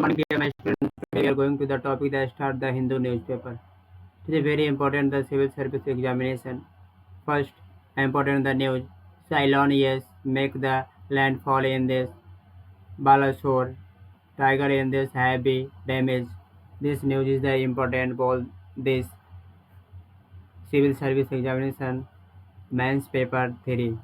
Morning, dear my students. Today we are going to the topic that start the Hindu newspaper. It is very important the civil service examination. First, important the news. Ceylon yes make the landfall in this Balasore. Tiger in this heavy damage. This news is the important for this civil service examination. Mains paper 3.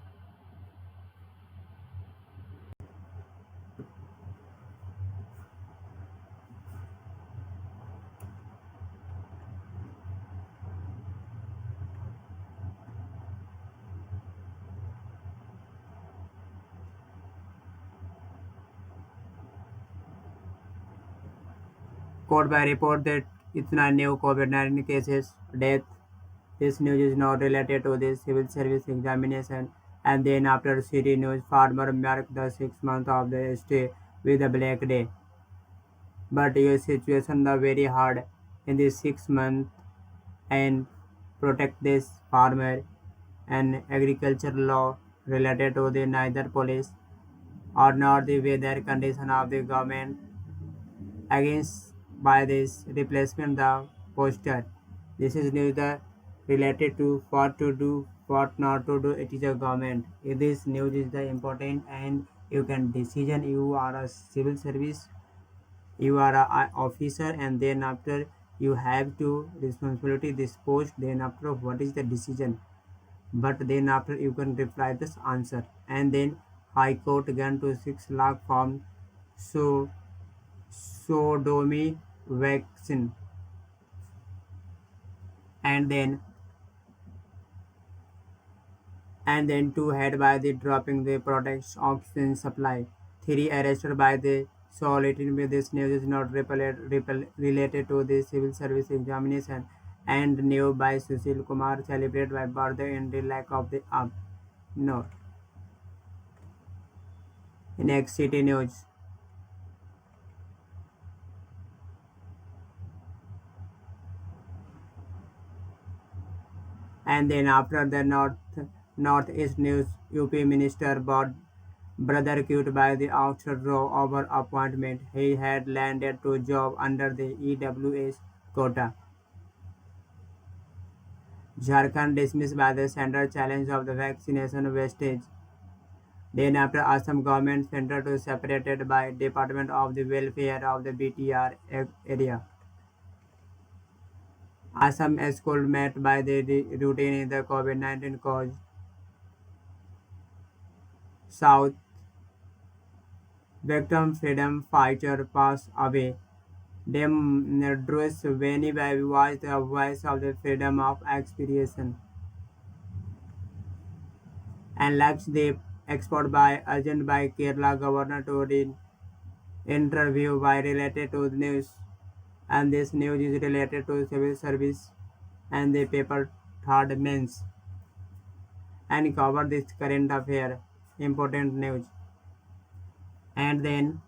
Court by report that इतना new COVID-19 cases, death. This news is not related to the civil service examination. And then after city news, farmer marked the 6 month of the stay with a black day. But your situation is very hard in this 6 month and protect this farmer and agriculture law related to the neither police or not the weather condition of the government against by this replacement the poster. This is neither related to what to do, what not to do. It is a government. This news is the important and you can decision. You are a civil service. You are a officer, and then after you have to responsibility this post. Then after what is the decision? But then after you can reply this answer, and then High Court again to 6 lakh form. So sodomy vaccine and then two head by the dropping the products oxygen supply. Three arrested by the solitary with this news is not related to the civil service examination and new by Sushil Kumar celebrated by birthday in the lack of the up. No. Next city news. And then after the northeast news, UP minister bought brother cute by the outer row over appointment. He had landed to job under the EWS quota. Jharkhand dismissed by the central challenge of the vaccination wastage. Then after Assam government center to separated by Department of the Welfare of the BTR area. Assam school met by the routine in the COVID-19 cause. South victim freedom fighter passed away. Demnedrus Veni was the voice of the freedom of expression. And Lakshdeep export by urgent by Kerala governor to the interview by related to the news. And this news is related to civil service and the paper third means and cover this current affair important news. And then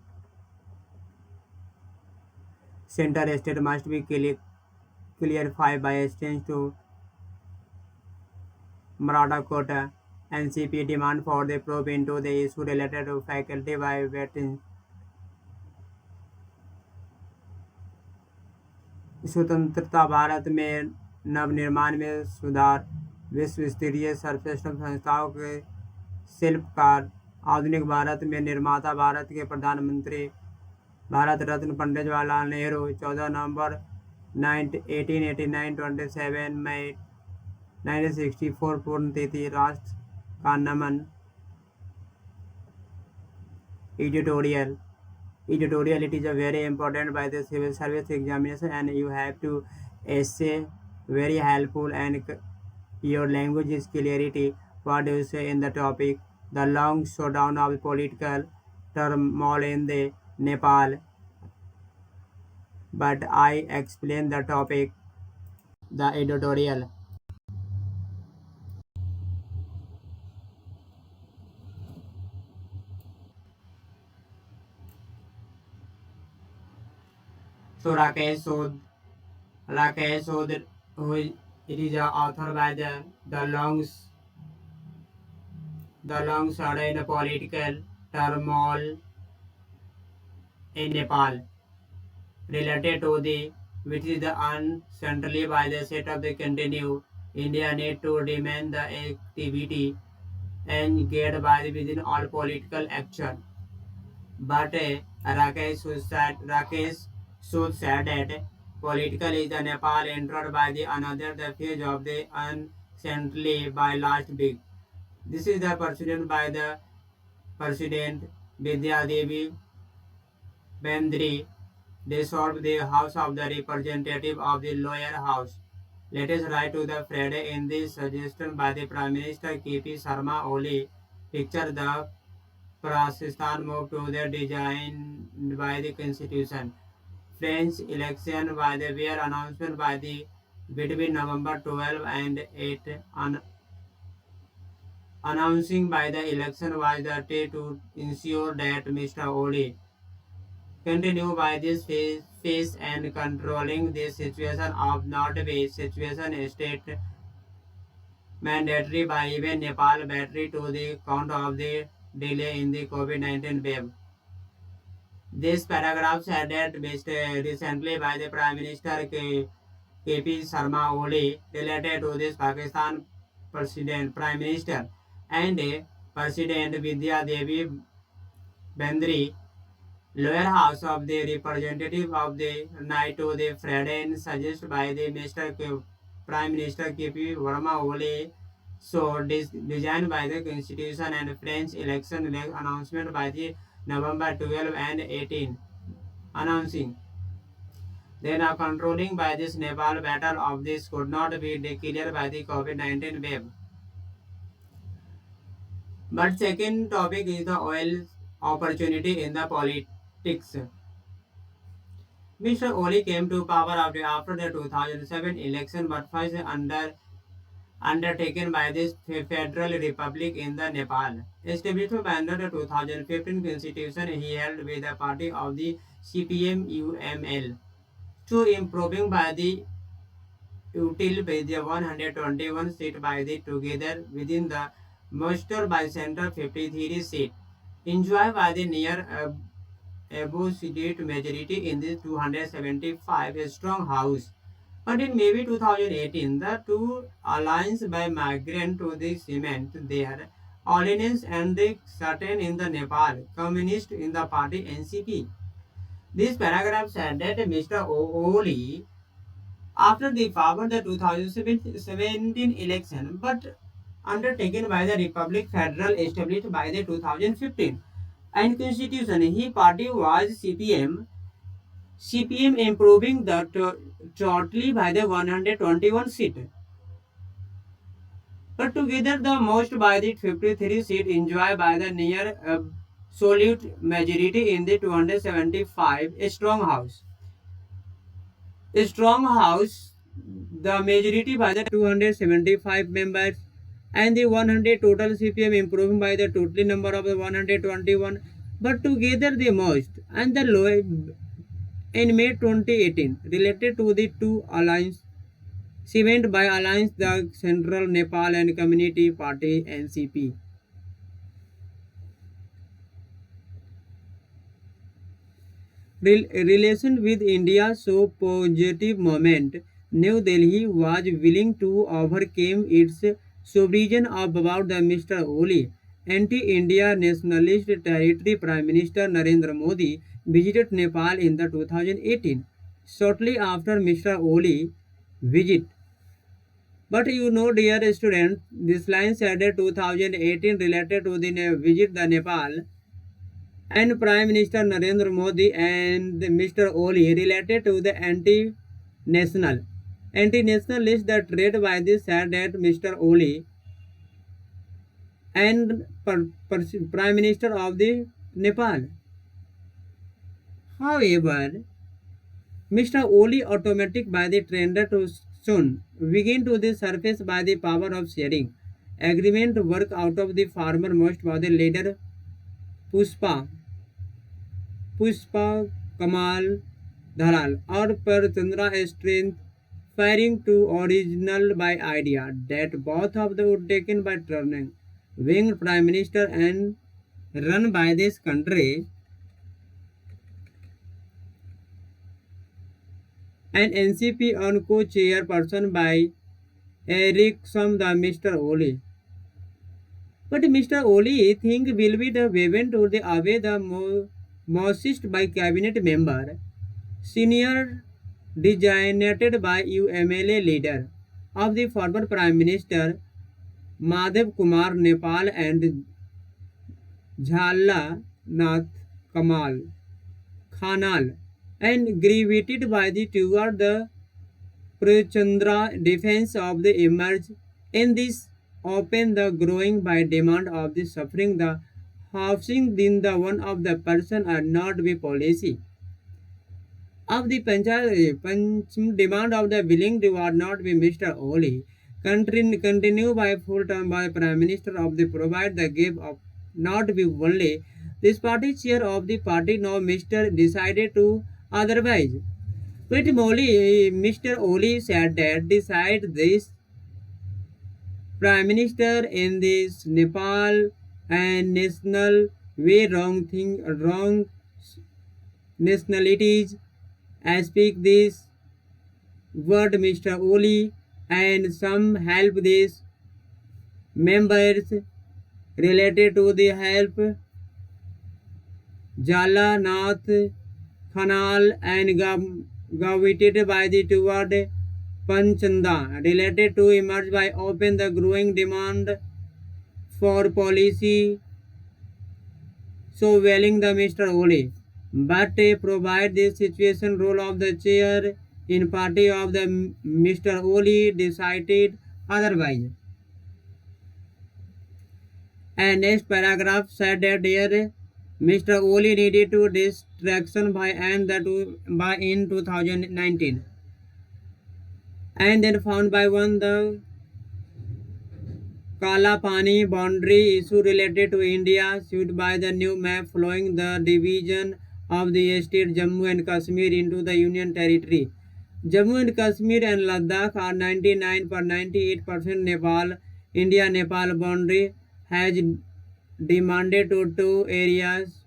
center state must be clarified by exchange to Maratha quota. NCP demand for the probe into the issue related to faculty by veterans. स्वतंत्रता भारत में नवनिर्माण में सुधार विश्व स्तरीय सर्वश्रेष्ठ संस्थाओं के शिल्पकार आधुनिक भारत में निर्माता भारत के प्रधानमंत्री भारत रत्न पंडित जवाहरलाल नेहरू 14 नवंबर 1889 27 मई 1964 पुण्यतिथि राष्ट्र का नमन editorial it is a very important by the civil service examination and you have to essay very helpful and your language is clarity what do you say in the topic the long showdown of political turmoil in the Nepal but I explain the topic the editorial. So Rakesh Sod who is, it is author by the long shadow in the political turmoil in Nepal. related to the which is the uncentrally by the set of the continue. India need to demand the activity and get by within all political action. But Rakesh should said that politically the Nepal entered by the another the phase of the uncentrally by last week. This is the president by the President Vidya Devi Bendri. They solved the House of the Representative of the lower house. Let us write to the Friday in this suggestion by the Prime Minister KP Sharma Oli. Picture the Pakistan move to the design by the Constitution. French election by the were announcement by the between November 12 and 8 announcing by the election was the day to ensure that Mr. Oli continue by this phase and controlling the situation of not be situation state mandatory by even Nepal battery to the count of the delay in the COVID-19 wave. This paragraph added recently by the Prime Minister KP Sharma Oli related to this Pakistan President Prime Minister and President Vidya Devi Bendri lower house of the representative of the night to the Friday suggested by the Prime Minister KP Verma Oli so designed by the Constitution and French election announcement by the November 12 and 18 announcing then are controlling by this Nepal battle of this could not be declared by the COVID-19 wave. But second topic is the oil opportunity in the politics. Mr. Oli came to power after the 2007 election but first undertaken by this Federal Republic in the Nepal. Established by under the 2015 constitution, he held with the party of the CPM-UML to improving by the util by the 121 seat by the together within the muster by center 53 seat. Enjoyed by the near absolute majority in the 275 strong house. But in May 2018, the two alliance by migrant to the cement their alliance and the certain in the Nepal Communist in the party NCP. This paragraph said that Mr. Oli after the power the 2017 election but undertaken by the Republic Federal established by the 2015 and constitution he party was CPM improving the totally by the 121 seat but together the most by the 53 seat enjoyed by the near absolute majority in the 275 a strong house the majority by the 275 members and the 100 total CPM improving by the total number of the 121 but together the most and the low in May 2018 related to the two alliance cement by alliance the Central Nepal and Community Party NCP. Relation with India so positive moment. New Delhi was willing to overcome its suspicion of about the Mr. Oli. Anti-India nationalist territory Prime Minister Narendra Modi visited Nepal in the 2018. Shortly after Mr. Oli visit. But you know, dear student, this line said 2018 related to the visit the Nepal and Prime Minister Narendra Modi and Mr. Oli related to the anti-national. Anti-national list that read by this said that Mr. Oli and Prime Minister of the Nepal. However, Mr. Oli automatic by the trender to soon begin to the surface by the power of sharing. Agreement work out of the farmer most by the leader Pushpa Kamal Dhalal or per Chandra strength firing to original by idea that both of the would taken by turning winged prime minister and run by this country and NCP on co-chairperson by Eric Sam the Mr. Oli. But Mr. Oli think will be the event or the away the mostest by cabinet member, senior designated by UMLA leader of the former Prime Minister Madhav Kumar Nepal and Jhala Nath Kamal Khanal and gravitated by the toward the Prachandra defense of the emerge in this open the growing by demand of the suffering the housing in the one of the person are not be policy of the demand of the willing reward not be Mr. Oli continue by full term by Prime Minister of the provide the give of not be only this party chair of the party now Mr. decided to otherwise. But Mr. Oli said that decide this Prime Minister in this Nepal and national way wrong nationalities. I speak this word Mr. Oli and some help these members related to the help Jala Nath Khanal and gravitated by the toward Panchanda related to emerge by open the growing demand for policy so welling the Mr. Oli. But provide the situation role of the chair in party of the Mr. Oli decided otherwise. And next paragraph said that there Mr. Oli needed to distraction by and that by in 2019 and then found by one the Kala Pani boundary issue related to India sued by the new map following the division of the state Jammu and Kashmir into the Union Territory. Jammu and Kashmir and Ladakh are 99.98% Nepal. India-Nepal boundary has demanded to two areas,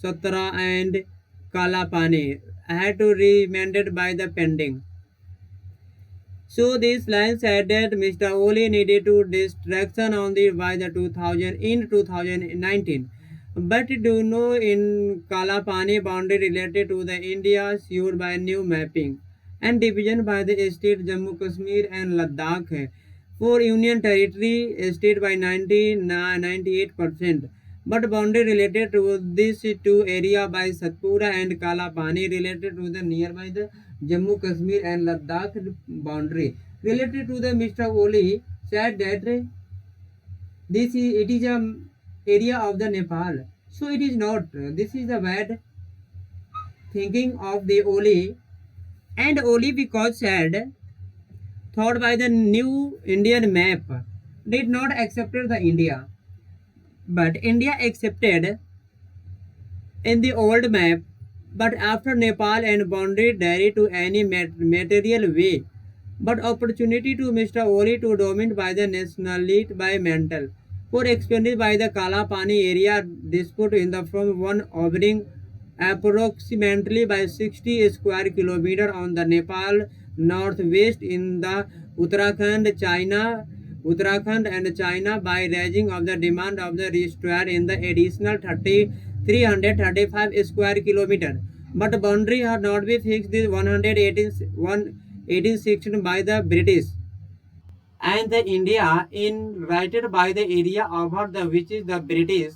Satra and Kala Pani, had to be remanded by the pending. So this line said that Mr. Oli needed to distraction on the by the 2019. But do know in Kalapani boundary related to the India sued by new mapping and division by the state Jammu Kashmir and Ladakh for Union Territory state by 98%. But boundary related to this two area by Satpura and Kalapani related to the nearby the Jammu Kashmir and Ladakh boundary. Related to the Mr. Oli said that it is a area of the Nepal. So it is not. This is the bad thinking of the Oli and Oli because said thought by the new Indian map did not accepted the India. But India accepted in the old map but after Nepal and boundary dairy to any material way but opportunity to Mr. Oli to dominate by the nationality by mental for expanded by the Kala Pani area dispute in the from one offering approximately by 60 square kilometer on the Nepal northwest in the Uttarakhand and China by raising of the demand of the restore in the additional 335 square kilometer. But boundary had not been fixed this 1816 by the British and the India invited by the area over the which is the British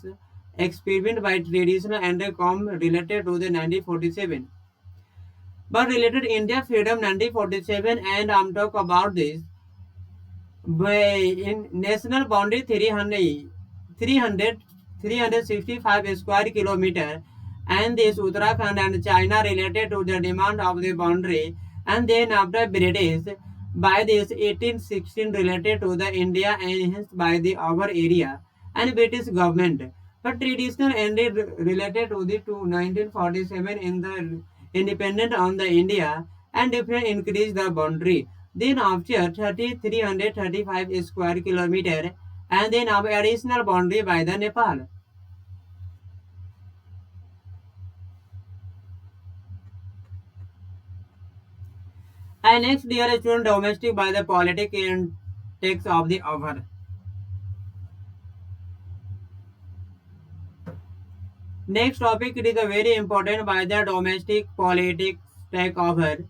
experiment by traditional and com related to the 1947. But related India freedom 1947 and I'm talk about this by in national boundary 365 square kilometer and this Uttarakhand and China related to the demand of the boundary and then after British by this 1816 related to the India enhanced by the our area and British government but traditional ended related to the to 1947 in the independent on the India and different increase the boundary then after 335 square kilometer and then our additional boundary by the Nepal. And next, dear student, domestic by the politic intakes of the hour. Next topic, it is a very important by the domestic politics takeover.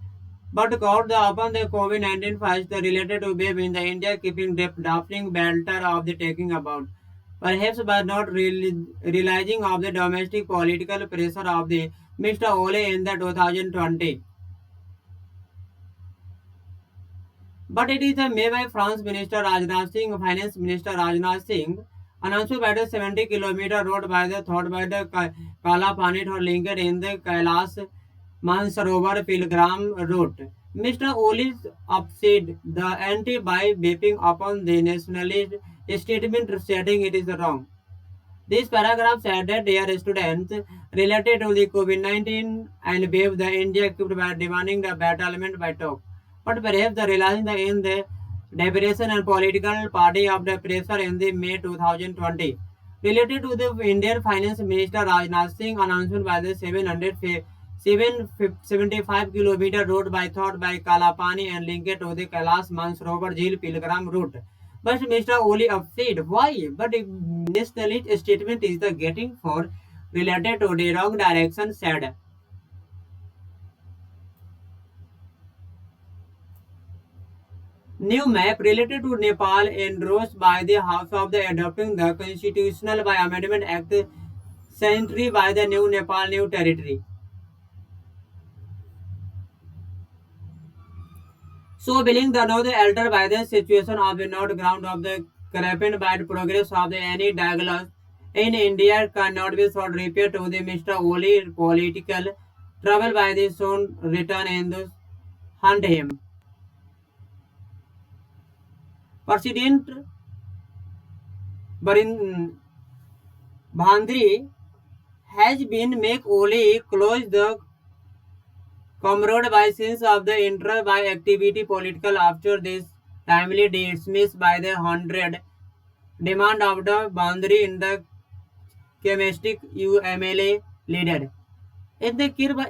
But got the upon the COVID-19 first the related to babe in the India keeping drafting belter of the taking about. Perhaps by not really realizing of the domestic political pressure of the Mr. Ole in the 2020. But it is a May by France Minister Rajnath Singh, Finance Minister Rajnath Singh, announced by the 70-kilometer road by the thought by the Kala Panit or linked in the Kailas Mansarovar Pilgrim route. Mr. Oli's upset the anti by vaping upon the nationalist statement stating it is wrong. This paragraph said that dear students related to the COVID-19 and wave the India equipped by demanding the battlement by talk. But perhaps the realizing the in the depression and political party of the pressure in the May 2020. Related to the Indian Finance Minister Rajnath Singh announcement by the 775-kilometer road by thought by Kalapani and linked to the Kailash Mansarovar Jheel Pilgrim route. But Mr. Oli upset. Why? But if nationalist statement is the getting for related to the wrong direction said. New map related to Nepal endorsed by the House of the adopting the Constitutional by Amendment Act century by the new Nepal new territory. So willing the now the alter by the situation of the north ground of the crappened by the progress of the any dialogue in India cannot be sought repair to the Mr. Oli political trouble by the soon return and the hunt him. President Barin Bhandri has been make Oli close the comrade by sense of the interest by activity political after this timely dismissed by the 100 demand of the boundary in the chemistic UMLA leader. In the Kirba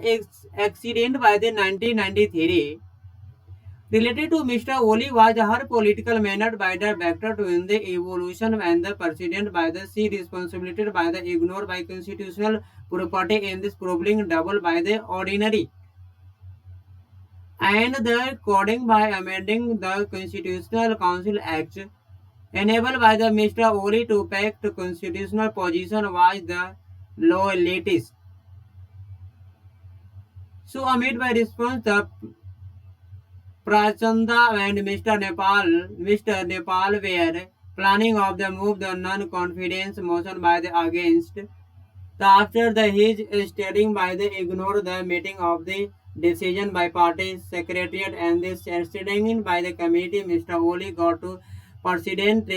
accident by the 1993, related to Mr. Oli was her political manner by the vector to in the evolution and the precedent by the C responsibility by the ignore by constitutional property in this problem double by the ordinary. And the coding by amending the Constitutional Council Act enabled by the Mr. Oli to pact constitutional position was the law latest. So amid by response the Prachanda and Mr. Nepal were planning of the move the non-confidence motion by the against. The after the his steering by the ignore the meeting of the decision by party secretariat and the steering by the committee Mr. Oli got to President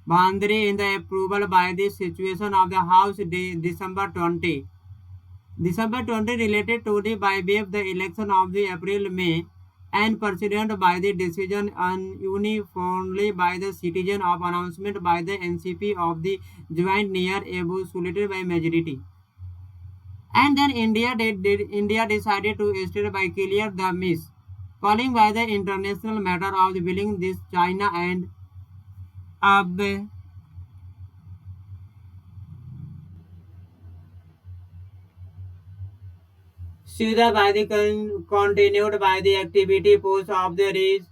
Bandri in the approval by the situation of the House December 20. December 20 related to the by way of the election of the April May and preceded by the decision uniformly by the citizen of announcement by the NCP of the joint near absolute by majority. And then India decided to state by clear the miss, calling by the international matter of the billing this China and Ab Sudha by the continued by the activity post of the race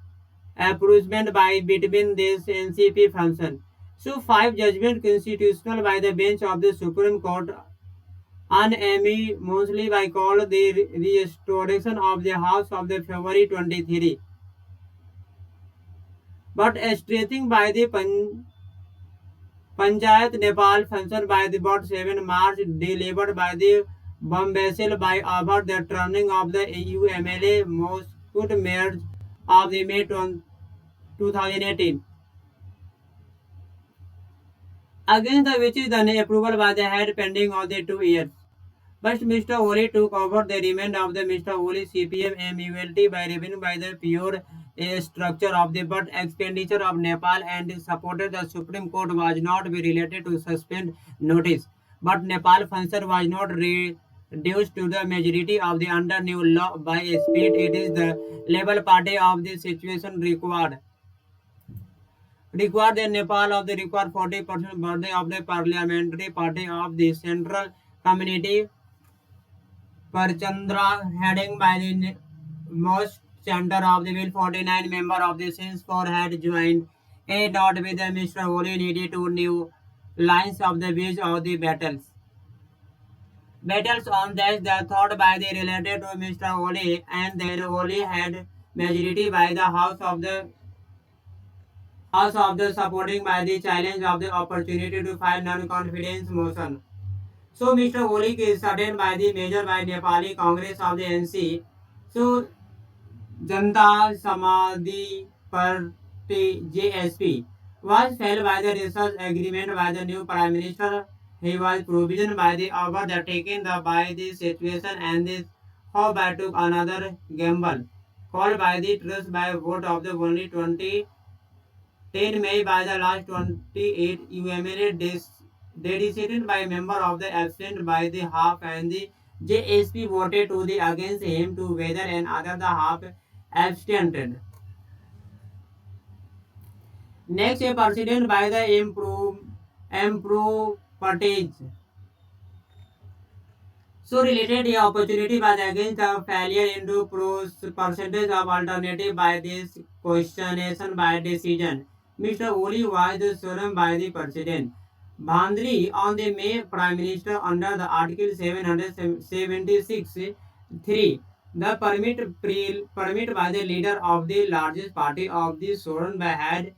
approachment by between this NCP function. So five judgment constitutional by the bench of the Supreme Court unanimously by called the restoration of the House of the February 23. But strengthening by the Panchayat Nepal function by the about 7 March delivered by the Bombasil by about the turning of the UMLA most good mayors of the May 2018. Against the which is the approval by the head pending of the 2 years. But Mr. Oli took over the remainder of the Mr. Oli CPM MULT by revenue by the pure structure of the but expenditure of Nepal and supported the Supreme Court was not be related to suspend notice. But Nepal function was not due to the majority of the under new law by a speed. It is the Labour Party of the situation required the Nepal of the required 40% birthday of the parliamentary party of the Central Community Parchandra heading by the most center of the bill 49 member of the Sense 4 had joined a dot with the Mr. Oli needed to new lines of the bridge of the battles. Battles on that the thought by the related to Mr. Oli and then Oli had majority by the House of the supporting by the challenge of the opportunity to file non-confidence motion. So Mr. Olik is certain by the measure by Nepali Congress of the NC. So Janta Samadhi Party JSP was fell by the research agreement by the new Prime Minister. He was provision by the over the taken the by the situation and this how by took another gamble called by the trust by vote of the only 10 May by the last 28 UMLA dedicated by member of the absent by the half and the JSP voted to the against him to whether and other the half abstented. Next, a president by the improve Patage. So related the opportunity by the against the failure into percentage of alternative by this questionation by decision. Mr. Oli was the solemn by the president. Bhandri on the May Prime Minister under the Article 776 3. The permit by the leader of the largest party of the Soran by had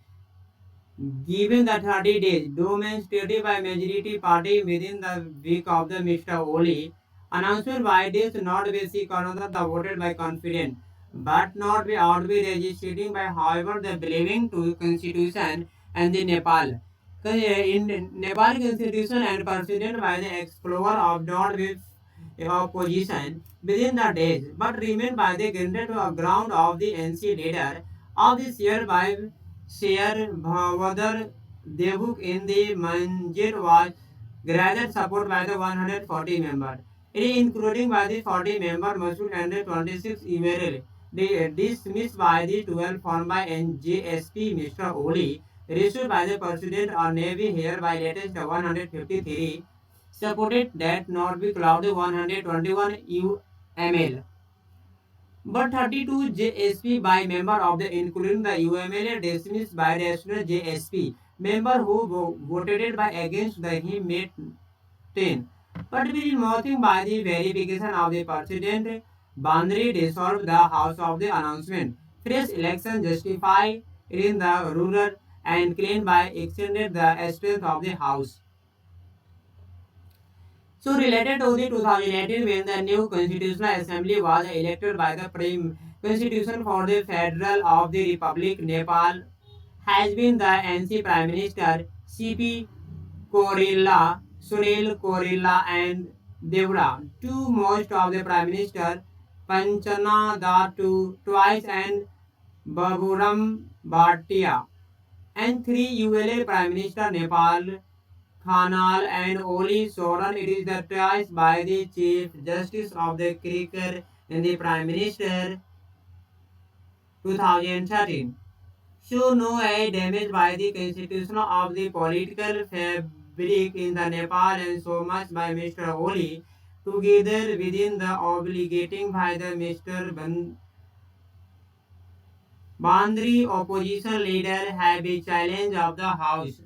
given the 30 days demonstrated by majority party within the week of the Mr. Oli. Announcement by this not basic another the voted by confident, but not be out be registering by however the believing to constitution and the Nepal. In Nepal constitution and president by the explorer of not with opposition within the days, but remain by the ground of the NC leader of this year by Sher Bhavadar Devuk in the Manjir was granted support by the 140 members. It is including by the 40 member Masood and the 26 URL. Dismissed by the 12 formed by NJSP Mr. Oli, issued by the President or Navy here by latest 153, supported that not be cloud 121 UML. But 32 JSP by member of the including the UMLA dismissed by rational JSP member who voted by against the him made 10. But we did nothing by the verification of the president. Bandri dissolved the house of the announcement. Fresh election justified in the ruler and claimed by extended the strength of the house. So related to the 2018 when the new constitutional assembly was elected by the Prime Constitution for the Federal of the Republic Nepal has been the NC Prime Minister CP Korila, Sunil Korila and Devra. Two most of the Prime Minister Panchana Datu twice and Baburam Bhatia and three ULA Prime Minister Nepal Khanal and Oli Soran. It is the twice by the Chief Justice of the Cricket and the Prime Minister 2013. Show no aid damage by the constitution of the political fabric in the Nepal and so much by Mr. Oli together within the obligating by the Mr. Bandri opposition leader have a challenge of the House.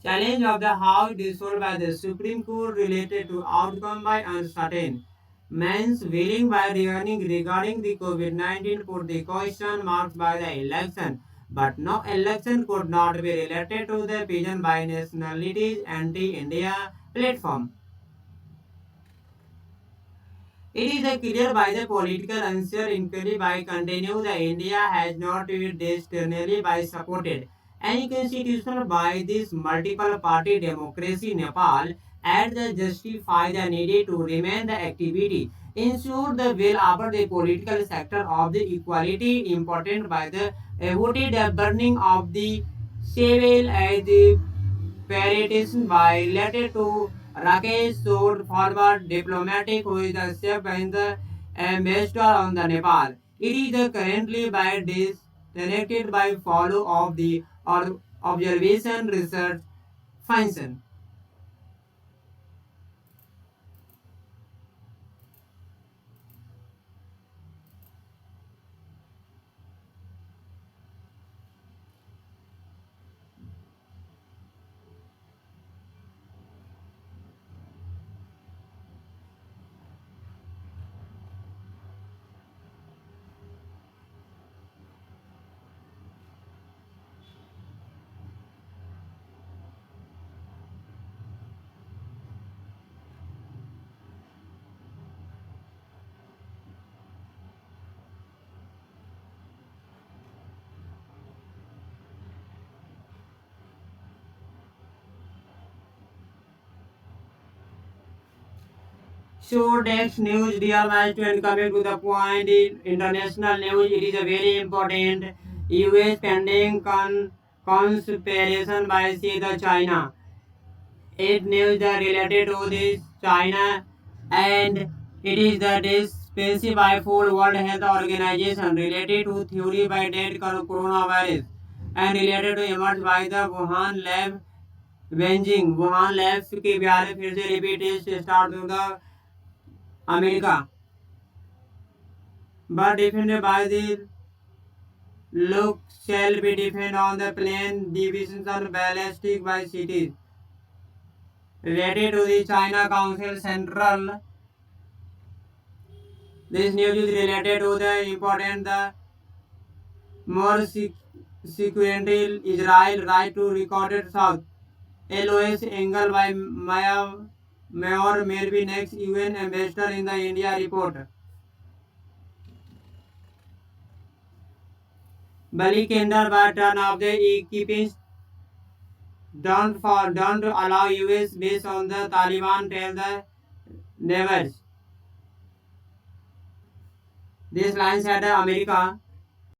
Challenge of the House dissolved by the Supreme Court related to outcome by uncertain. Man's willing by regarding the COVID-19 put the question marks by the election, but no election could not be related to the pigeon by nationalities anti-India platform. It is a clear by the political answer inquiry by continue the India has not been externally by supported any constitution by this multiple party democracy Nepal at the justify the needed to remain the activity ensure the will over the political sector of the equality important by the avoided the burning of the civil as the Paritatism by related to Rakesh Sood, former diplomatic who is the chef and the ambassador on the Nepal. It is currently by disconnected by follow of the observation research function. So next news, dear master, coming to the point in international news, it is a very important US pending conspiration by say the China. It news that related to this China and it is the dispensive by full World Health Organization related to theory by dead coronavirus and related to emerged by the Wuhan lab Beijing Wuhan labs के बारे फिर से repeat test start होगा America but defended by the look shall be defended on the plane divisions on ballistic by cities related to the China Council Central. This news is related to the important the more sequential Israel right to recorded south. LOS Engel by Mayor may be next UN ambassador in the India report. Bali Kendar by turn of the equipping don't allow US based on the Taliban tell the neighbors. This line said America